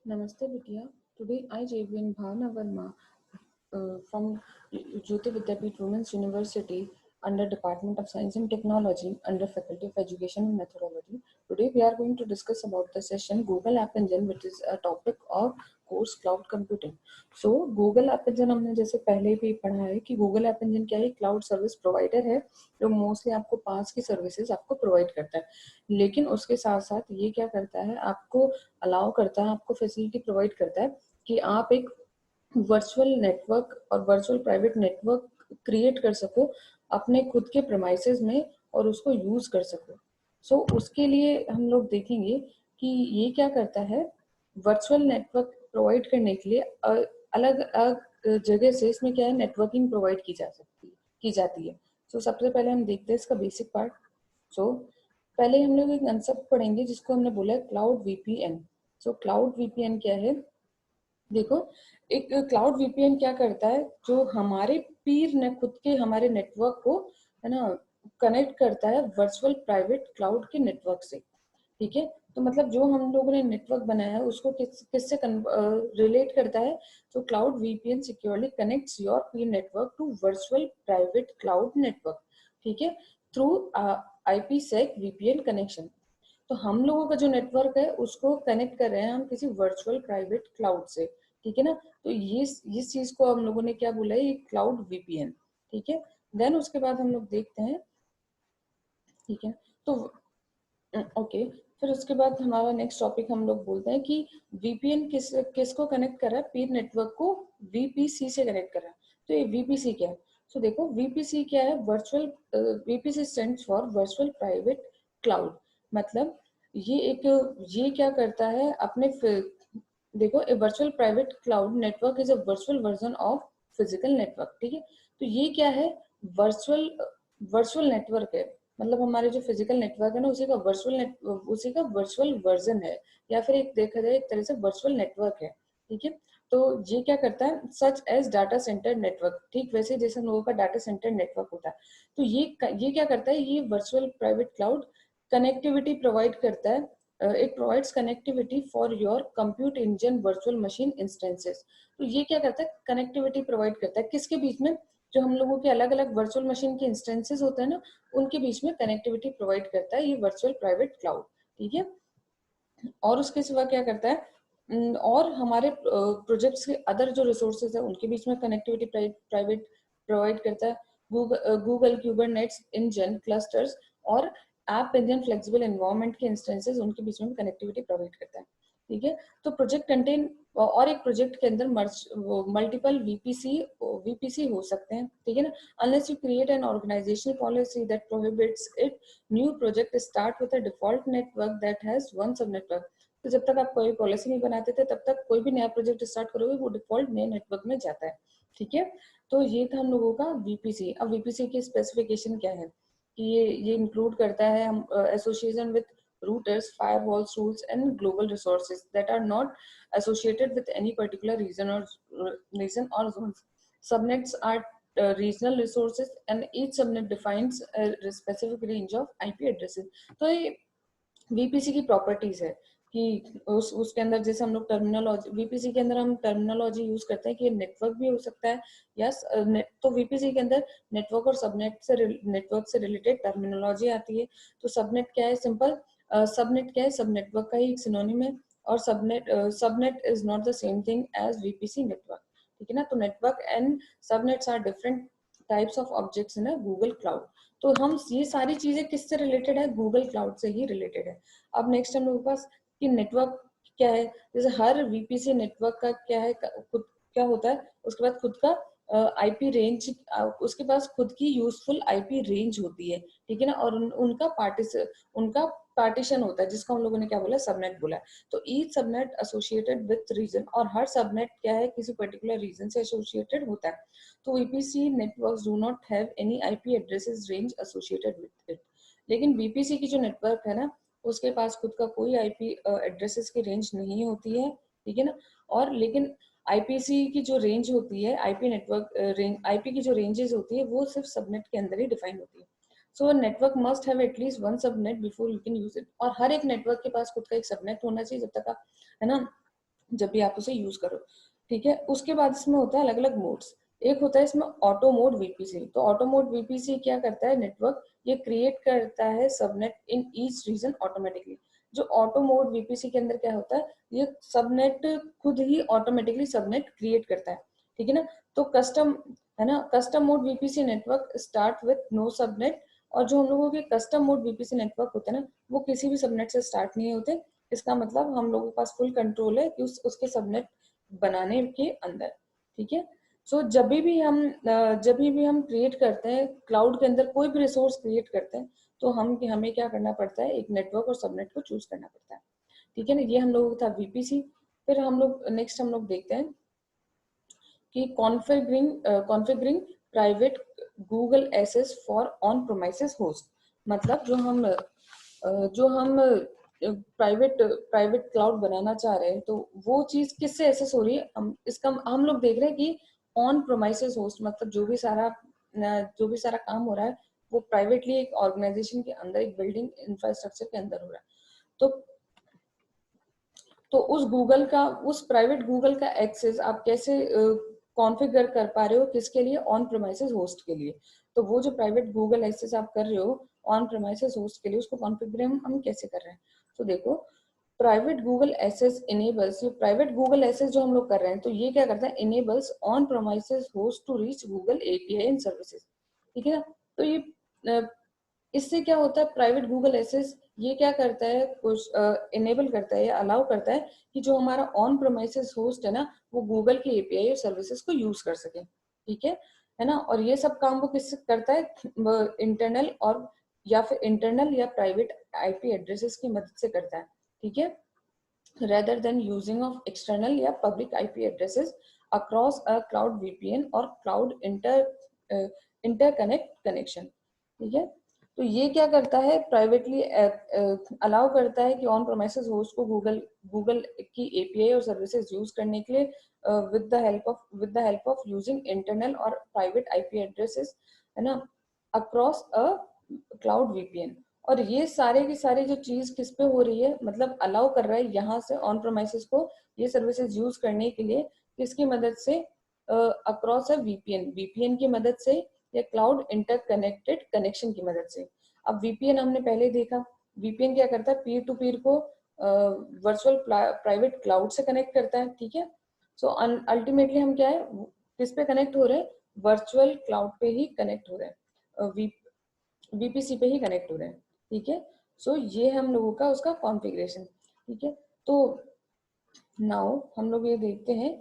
Namaste Vidya. Today I, JVN Bhavna Verma from Jyoti Vidyapeeth Women's University under Department of Science and Technology under Faculty of Education and Methodology. Today we are going to discuss about the session Google App Engine, which is a topic of course cloud computing. So Google App Engine हमने जैसे पहले भी पढ़ा है कि Google App Engine क्या है, cloud service provider है जो मोस्टली आपको पास की सर्विसेज आपको प्रोवाइड करता है, लेकिन उसके साथ साथ ये क्या करता है, आपको अलाउ करता है, आपको फैसिलिटी प्रोवाइड करता है कि आप एक वर्चुअल नेटवर्क और वर्चुअल प्राइवेट नेटवर्क क्रिएट कर सको अपने खुद के प्रेमाइसेस में और उसको यूज कर सको। सो उसके लिए हम लोग देखेंगे कि ये क्या करता है, वर्चुअल नेटवर्क प्रोवाइड करने के लिए अलग अलग जगह से इसमें क्या है, नेटवर्किंग प्रोवाइड की जाती है। सो सबसे पहले हम देखते हैं इसका बेसिक पार्ट। सो पहले हम लोग एक कंसेप्ट पढ़ेंगे जिसको हमने बोला है cloud VPN. So cloud VPN क्या है, देखो एक क्लाउड वीपीएन क्या करता है, जो हमारे पीर ने खुद के हमारे नेटवर्क को है ना कनेक्ट करता है वर्चुअल प्राइवेट क्लाउड के नेटवर्क से। ठीक है, तो मतलब जो हम लोगों ने नेटवर्क बनाया है उसको किससे रिलेट करता है, तो cloud VPN securely connects your peer network to virtual private cloud network. ठीक है, थ्रू आईपीसेक वीपीएन कनेक्शन। तो हम लोगों का जो नेटवर्क है उसको कनेक्ट कर रहे हैं हम किसी वर्चुअल प्राइवेट क्लाउड से। ठीक है ना, तो ये इस चीज को हम लोगों ने क्या बोला है, ये क्लाउड वीपीएन। ठीक है, देन उसके बाद हम लोग देखते हैं। ठीक है, तो ओके, फिर उसके बाद हमारा नेक्स्ट टॉपिक हम लोग बोलते हैं कि वीपीएन किसको कनेक्ट कर रहा है, पीर नेटवर्क को वीपीसी से कनेक्ट कर रहा है। तो ये वीपीसी क्या है, तो देखो वीपीसी क्या है, virtual VPC stands for virtual private cloud. मतलब ये क्या करता है अपने देखो a virtual private cloud network is a virtual version of physical network. ठीक है, तो ये क्या है, वर्चुअल वर्चुअल नेटवर्क है, मतलब हमारे जो फिजिकल नेटवर्क है ना उसी का वर्चुअल वर्जन है, या फिर एक देखा जाए एक तरह से वर्चुअल नेटवर्क है। ठीक है, तो ये क्या करता है, such as data center network, ठीक वैसे जैसे हम लोगों का डाटा सेंटर नेटवर्क होता है। तो ये क्या करता है, ये virtual private cloud connectivity provide करता है। It provides connectivity for your compute engine virtual machine instances. तो ये क्या करता है, कनेक्टिविटी प्रोवाइड करता है किसके बीच में, जो हम लोगों के अलग अलग वर्चुअल मशीन के इंस्टेंसेस होते हैं ना, उनके बीच में कनेक्टिविटी प्रोवाइड करता है ये वर्चुअल प्राइवेट क्लाउड। ठीक है, और उसके सिवा क्या करता है, और हमारे प्रोजेक्ट्स के अदर जो रिसोर्सेज है उनके बीच में कनेक्टिविटी प्राइवेट प्रोवाइड करता है। गूगल क्यूबरनेट्स इंजन क्लस्टर्स और ऐप इंजन फ्लेक्सिबल एनवायरनमेंट के इंस्टेंसेस उनके बीच में कनेक्टिविटी प्रोवाइड करता है। ठीक है, तो प्रोजेक्ट कंटेन और एक प्रोजेक्ट के अंदर मल्टीपल वीपीसी हो सकते हैं। ठीक है ना, unless you create an organizational policy that prohibits it, new project start with a default network that has one sub network. तो जब तक आप कोई पॉलिसी नहीं बनाते थे तब तक कोई भी नया प्रोजेक्ट स्टार्ट करोगे वो डिफॉल्ट नए नेटवर्क में जाता है। ठीक है, तो ये था हम लोगों का वीपीसी। अब वीपीसी की स्पेसिफिकेशन क्या है कि ये इंक्लूड करता है हम association with routers, firewalls, rules, and global resources that are not associated with any particular region or zones. Subnets are regional resources, and each subnet defines a specific range of IP addresses. तो ये VPC की properties है कि उसके अंदर जैसे हम लोग टर्मिनोलॉजी, वीपीसी के अंदर हम टर्मिनोलॉजी यूज करते हैं कि नेटवर्क भी हो सकता है या तो वीपीसी के अंदर नेटवर्क और नेटवर्क से रिलेटेड टर्मिनोलॉजी आती है। तो सबनेट क्या है, सिंपल सबनेट क्या है, सब नेटवर्क का ही एक सिनोनिम है। और subnet is not the same thing as VPC network. ठीक है ना, तो network and subnets are different types of objects in a Google cloud. तो हम ये सारी चीजें किससे रिलेटेड है, गूगल क्लाउड से ही रिलेटेड है। अब नेक्स्ट हम लोगों के पास कि नेटवर्क क्या है, जैसे हर वीपीसी नेटवर्क का क्या है, खुद क्या होता है, उसके बाद खुद का आईपी रेंज, उसके पास खुद की यूजफुल आईपी रेंज होती है। ठीक है ना, और उनका पार्टीशन होता है जिसको हम लोगों ने क्या बोला, सबनेट बोला है। तो each subnet associated with region, और हर सबनेट क्या है, किसी पर्टिकुलर रीजन से एसोसिएटेड होता है। तो VPC networks do not have any IP addresses range associated with it। लेकिन VPC की जो नेटवर्क है ना, उसके पास खुद का कोई IP एड्रेसेस की रेंज नहीं होती है। ठीक है ना, और लेकिन आईपीसी की जो रेंज होती है, आईपी नेटवर्क रेंज, आईपी की जो रेंजेस होती है वो सिर्फ सबनेट के अंदर ही डिफाइन होती है। So network must have at least one subnet before you can use it. और हर एक नेटवर्क के पास खुद का एक सबनेट होना चाहिए जब तक आप है ना जब भी आप उसे यूज करो, ठीक है। उसके बाद इसमें होता है अलग अलग मोड्स। एक होता है इसमें ऑटो मोड वीपीसी। तो ऑटो मोड वीपीसी क्या करता है, नेटवर्क ये क्रिएट करता है subnet in each reason automatically. जो ऑटो मोड वीपीसी के अंदर क्या होता है, ये सबनेट खुद ही ऑटोमेटिकली सबनेट क्रिएट करता है, ठीक है ना। तो कस्टम है ना, custom mode VPC network start with no subnet. और जो हम लोगों के कस्टम मोड वीपीसी नेटवर्क होते हैं ना, वो किसी भी सबनेट से स्टार्ट नहीं होते। इसका मतलब हम लोगों के पास फुल कंट्रोल है कि उसके सबनेट बनाने के अंदर, ठीक है। सो जब भी हम क्रिएट करते हैं क्लाउड के अंदर, कोई भी रिसोर्स क्रिएट करते हैं, तो हमें क्या करना पड़ता है, एक नेटवर्क और सबनेट को चूज करना पड़ता है, ठीक है ना। ये हम लोगों का था वीपीसी। फिर हम लोग देखते हैं कि configuring private Google access for on premises host. मतलब जो हम प्राइवेट क्लाउड बनाना चाह रहे हैं, तो वो चीज किससे एसेस हो रही है, हम लोग देख रहे हैं कि ऑन प्रोमाइसेस होस्ट, मतलब जो भी सारा काम हो रहा है वो प्राइवेटली एक ऑर्गेनाइजेशन के अंदर, एक बिल्डिंग इंफ्रास्ट्रक्चर के अंदर हो रहा है। तो उस प्राइवेट गूगल का एक्सेस आप कैसे कॉन्फ़िगर कर पा रहे हो, किसके लिए, ऑन प्रेमाइसेस होस्ट के लिए। तो वो जो प्राइवेट गूगल एक्सेस आप कर रहे हो ऑन प्रेमाइसेस होस्ट के लिए, उसको कॉन्फ़िगर हम कैसे कर रहे हैं। तो देखो, प्राइवेट गूगल एसेस इनेबल्स, ये प्राइवेट गूगल एसेस जो हम लोग कर रहे हैं, तो ये क्या करता है, enables on premises host to reach Google API and services, ठीक है ना। तो ये इससे क्या होता है, प्राइवेट गूगल एसेस ये क्या करता है, कुछ इनेबल करता है या अलाउ करता है कि जो हमारा ऑन प्रोमाइसेस होस्ट है ना, वो गूगल के एपीआई और सर्विसेज को यूज कर सके, ठीक है ना। और ये सब काम वो किससे करता है, इंटरनल और या फिर इंटरनल या प्राइवेट आईपी एड्रेसेस की मदद से करता है, ठीक है, rather than using of external या public IP addresses across a cloud VPN और cloud interconnect connection, ठीक है। तो ये क्या करता है, प्राइवेटली अलाउ करता है कि ऑन प्रोमाइसेस होस्ट को गूगल की एपीआई और सर्विसेज यूज करने के लिए with the help of using internal और प्राइवेट आईपी एड्रेसेस, है ना, अक्रॉस अ क्लाउड वीपीएन। और ये सारे की सारी जो चीज किस पे हो रही है, मतलब अलाउ कर रहा है यहाँ से ऑन प्रोमाइसेस को ये सर्विसेज यूज करने के लिए, किसकी मदद से, अक्रॉस अ वीपीएन की मदद से या क्लाउड इंटरकनेक्टेड कनेक्शन की मदद से। अब वीपीएन हमने पहले देखा, वीपीएन क्या करता है, पीयर टू पीयर को वर्चुअल प्राइवेट क्लाउड से कनेक्ट करता है, ठीक है। सो अल्टीमेटली हम क्या है, किस पे कनेक्ट हो रहे हैं, वर्चुअल क्लाउड पे ही कनेक्ट हो रहे हैं, वीपीसी पे ही कनेक्ट हो रहे हैं, ठीक है। सो ये हम लोगों का उसका कॉन्फ़िगरेशन, ठीक है। तो नाउ हम लोग ये देखते हैं,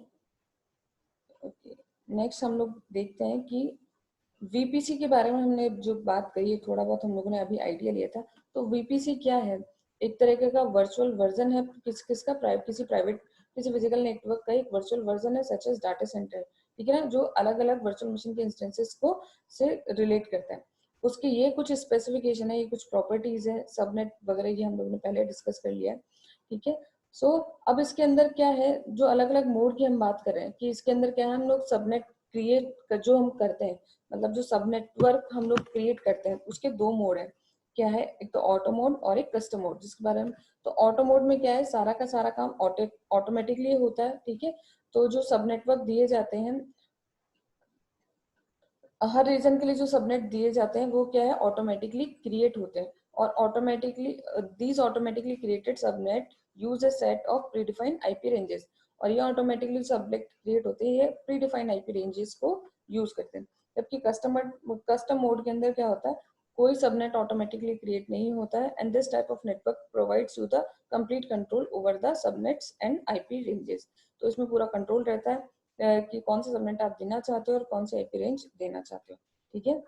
ओके, नेक्स्ट हम लोग देखते हैं कि वीपीसी के बारे में हमने जो बात कही है, थोड़ा बहुत हम लोगों ने अभी आइडिया लिया था। तो वीपीसी क्या है, एक तरीके का वर्चुअल वर्जन है किसका, किसी फिजिकल नेटवर्क का एक वर्चुअल वर्जन है, सच एज डाटा सेंटर, ठीक है ना, जो अलग अलग वर्चुअल मशीन के इंस्टेंसेस को से रिलेट करता है। उसके ये कुछ स्पेसिफिकेशन है, ये कुछ प्रॉपर्टीज है, सबनेट वगैरह, ये हम लोगों ने पहले डिस्कस कर लिया है, ठीक है। सो अब इसके अंदर क्या है, जो अलग अलग मोड की हम बात कर रहे हैं कि इसके अंदर क्या है, हम लोग सबनेट क्रिएट जो हम करते हैं, मतलब जो सब नेटवर्क हम लोग क्रिएट करते हैं, उसके दो मोड है। क्या है, एक तो ऑटो मोड और एक कस्टम मोड, जिसके बारे में, तो ऑटो मोड में क्या है, सारा का सारा काम ऑटोमेटिकली होता है, ठीक है। तो जो सब नेटवर्क दिए जाते हैं, हर रीजन के लिए जो सबनेट दिए जाते हैं, वो क्या है, ऑटोमेटिकली क्रिएट होते हैं। और automatically created subnet use a set of predefined IP ranges. और ये ऑटोमेटिकली सबनेट क्रिएट होते हैं, ये प्रीडिफाइंड आईपी रेंजेस को यूज करते हैं। जबकि कस्टम मोड के अंदर क्या होता है, कोई सबनेट ऑटोमेटिकली क्रिएट नहीं होता है, and this type of network provides you the complete control over the subnets and IP ranges. तो इसमें पूरा कंट्रोल रहता है कि कौन सा सबनेट आप देना चाहते हो और कौन सा आईपी रेंज देना चाहते हो, ठीक है।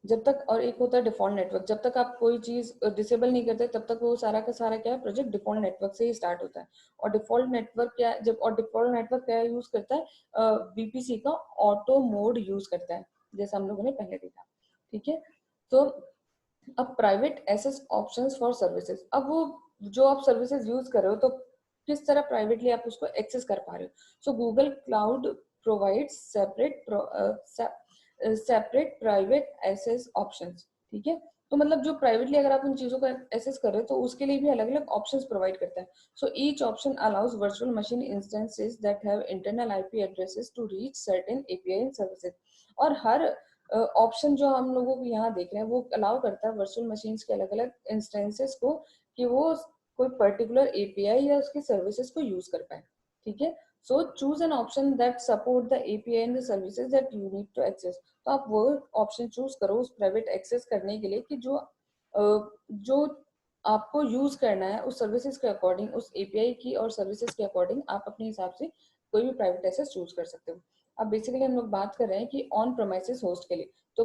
जब तक, और एक होता है डिफॉल्ट नेटवर्क, जब तक आप कोई चीज डिसेबल नहीं करते तब तक वो सारा का सारा क्या है, प्रोजेक्ट डिफॉल्ट नेटवर्क से ही स्टार्ट होता है। और डिफॉल्ट नेटवर्क क्या यूज करता है, बीपीसी का ऑटो मोड यूज करता है, जैसा हम लोगों ने पहले देखा, ठीक है। तो अब private access options for services, अब वो जो आप सर्विसेज यूज कर रहे हो, तो किस तरह प्राइवेटली आप उसको एक्सेस कर पा रहे हो। So Google cloud provides separate private access options, ठीक है। तो मतलब जो प्राइवेटली अगर आप उन चीजों का एक्सेस कर रहे हो तो उसके लिए भी अलग अलग ऑप्शंस प्रोवाइड करता है. So each option allows virtual machine instances that have internal IP addresses to reach certain API and services. और हर ऑप्शन जो हम लोगों को यहाँ देख रहे हैं वो अलाउ करता है वर्चुअल मशीन्स के अलग अलग इंस्टेंसेस को कि वो कोई पर्टिकुलर एपीआई या उसकी सर्विसेज को यूज कर पाए. ठीक है. So choose an option that support the API and the services that you need to access. तो आप वो ऑप्शन चूज करो उस प्राइवेट एक्सेस करने के लिए कि जो आपको यूज करना है उस सर्विसेज के अकॉर्डिंग, उस एपीआई की और सर्विसेज के अकॉर्डिंग आप अपने हिसाब से कोई भी प्राइवेट एक्सेस चूज कर सकते हो. अब बेसिकली हम लोग बात कर रहे हैं कि ऑन प्रोमाइसिस होस्ट के लिए. तो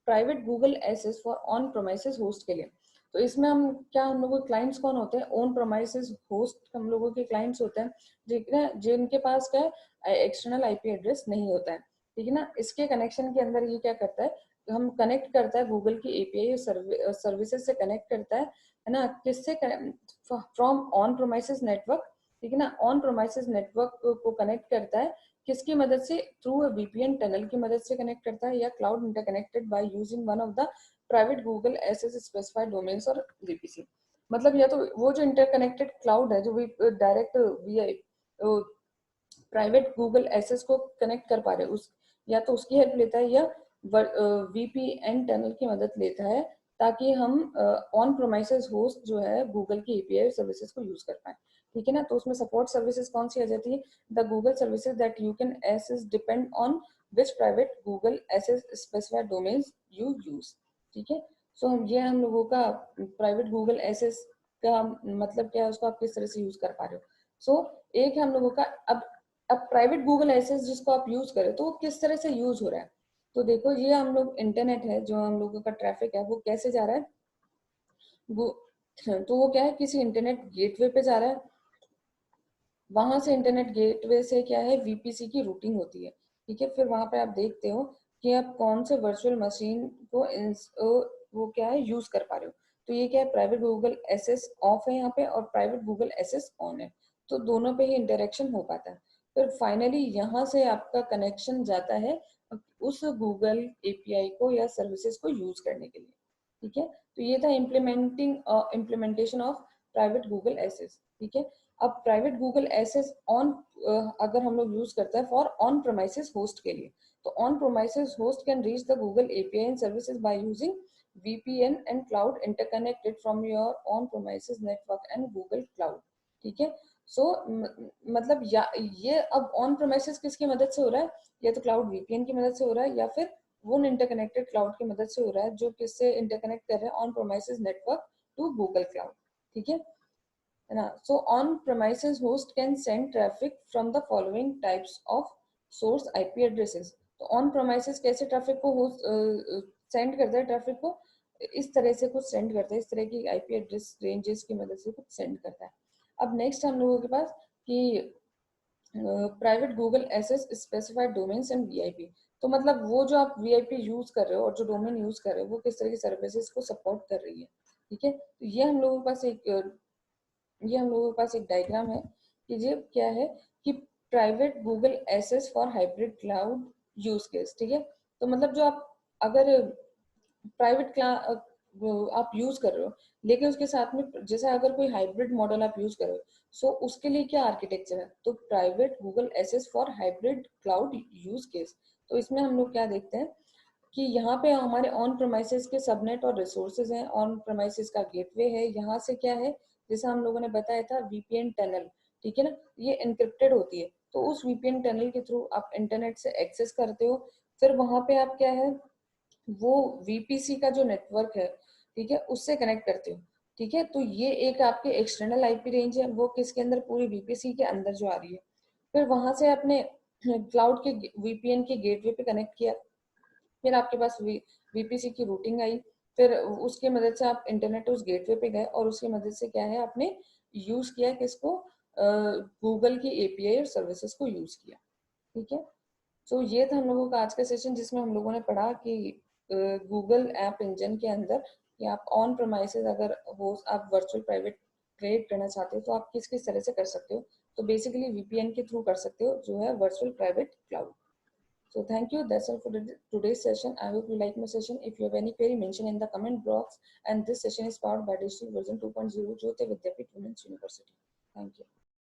private Google access for on premises host के लिए, तो इसमें हम लोगों के क्लाइंट्स कौन होते हैं? ऑन प्रोमाइसिस होस्ट हम लोगों के क्लाइंट्स होते हैं जिनके पास क्या है, एक्सटर्नल आईपी एड्रेस नहीं होता है. ठीक है ना. इसके कनेक्शन के अंदर ये क्या करता है, हम कनेक्ट करता है गूगल की एपीआई सर्विसेज से कनेक्ट करता है ना. किससे? From on premises network. ठीक है ना. ऑन प्रोमाइसिस नेटवर्क को कनेक्ट करता है किसकी मदद से? थ्रू वीपीएन टनल की मदद से कनेक्ट करता है या cloud interconnected by using one of the private Google access specified domains और वीपीसी. मतलब या तो वो जो इंटरकनेक्टेड क्लाउड है जो direct via private Google access को कनेक्ट कर पा रहे उस, या तो उसकी हेल्प लेता है या वीपीएन टनल की मदद लेता है ताकि हम ऑन प्रोमाइसेस होस्ट जो है गूगल की एपीआई सर्विसेज को यूज कर पाए. ठीक है ना. तो उसमें सपोर्ट सर्विसेज कौन सी आ जाती है? The Google services that you can access depend on which private Google access specified domains you use. ठीक है. सो ये हम लोगों का प्राइवेट गूगल एसेस का मतलब क्या है, उसको आप किस तरह से यूज कर पा रहे हो. एक है हम लोगों का. अब प्राइवेट गूगल एसेस जिसको आप यूज करें तो वो किस तरह से यूज हो रहा है. तो देखो ये हम लोग इंटरनेट है जो हम लोगों का ट्रैफिक है वो कैसे जा रहा है वो, तो वो क्या है, किसी इंटरनेट गेटवे पे जा रहा है. वहां से इंटरनेट गेटवे से क्या है, वीपीसी की रूटिंग होती है. ठीक है. फिर वहां पे आप देखते हो कि आप कौन से वर्चुअल मशीन को वो क्या है यूज कर पा रहे हो. तो ये क्या है, प्राइवेट गूगल एसेस ऑफ है यहाँ पे और प्राइवेट गूगल एसेस ऑन है. तो दोनों पे ही इंटरेक्शन हो पाता है. फिर फाइनली यहाँ से आपका कनेक्शन जाता है उस गूगल एपीआई को या सर्विसेज को यूज करने के लिए. ठीक है. तो ये था implementation of private Google access. ठीक है. अब प्राइवेट गूगल एसेस ऑन अगर हम लोग यूज करते हैं फॉर ऑन प्रोमाइसिस होस्ट के लिए, तो on premises host can reach the Google API and services by using VPN and cloud interconnected from your on premises network and Google Cloud. ठीक है. सो मतलब ये अब ऑन प्रोमाइसिस किसकी मदद से हो रहा है? या तो क्लाउड वीपीएन की मदद से हो रहा है या फिर वो इंटरकनेक्टेड क्लाउड की मदद से हो रहा है जो किससे इंटरकनेक्ट कर रहे हैं on premises network to Google cloud. ठीक है ना. So on premises host can send traffic from the following types of source IP addresses. तो ऑन प्रेमाइसिस कैसे ट्रैफिक को होस्ट सेंड करता है, ट्रैफिक को इस तरह से कुछ सेंड करता है, इस तरह की आईपी एड्रेस रेंजेस की मदद से कुछ सेंड करता है. अब नेक्स्ट हम लोगों के पास कि private Google access specified domains and VIP. तो मतलब वो जो आप वीआईपी यूज कर रहे हो और जो डोमेन यूज कर रहे हो वो किस तरह की सर्विसेज को सपोर्ट कर रही है. ठीक है. तो ये हम लोगों के पास एक डायग्राम है कि ये क्या है कि private Google access for hybrid cloud use case. ठीक है. तो मतलब जो आप अगर प्राइवेट आप यूज कर रहे हो लेकिन उसके साथ में जैसे अगर कोई हाइब्रिड मॉडल आप यूज कर रहे हो, सो उसके लिए क्या आर्किटेक्चर है, तो private Google access for hybrid cloud use case. तो इसमें हम लोग क्या देखते हैं कि यहाँ पे हमारे ऑन प्रोमाइसेस के सबनेट और रिसोर्सेज हैं, ऑन प्रोमाइसेस का गेटवे है, यहाँ से क्या है जैसा हम लोगों ने बताया था वीपीएन टनल. ठीक है ना. ये एनक्रिप्टेड होती है तो उस वीपीएन टनल के थ्रू आप इंटरनेट से एक्सेस करते हो. फिर वहां पे आप क्या है वो वीपीसी का जो नेटवर्क है, ठीक है, उससे कनेक्ट करते हो. ठीक है. तो ये एक आपके एक्सटर्नल आईपी रेंज है वो किसके अंदर, पूरी वीपीसी के अंदर जो आ रही है. फिर वहां से आपने क्लाउड के वीपीएन के गेटवे पे कनेक्ट किया. फिर आपके पास वीपीसी की रूटिंग आई. फिर उसकी मदद से आप इंटरनेट उस गेटवे पे गए और उसकी मदद से क्या है आपने यूज किया किसको, गूगल की एपीआई और सर्विसेज को यूज किया. ठीक है. तो ये था हम लोगों का आज का सेशन जिसमें हम लोगों ने पढ़ा कि गूगल ऐप इंजन के अंदर कि आप ऑन प्रेमाइसेस अगर हो आप वर्चुअल प्राइवेट क्रिएट करना चाहते हो तो आप किस किस तरह से कर सकते हो. तो बेसिकली वीपीएन के थ्रू कर सकते हो जो है virtual private cloud. So thank you. That's all for today's session. I hope you like my session. If you have any query, mention in the comment box. And this session is powered by Digital Version 2.0 Jyoti Vidyapeeth Women's University. Thank you.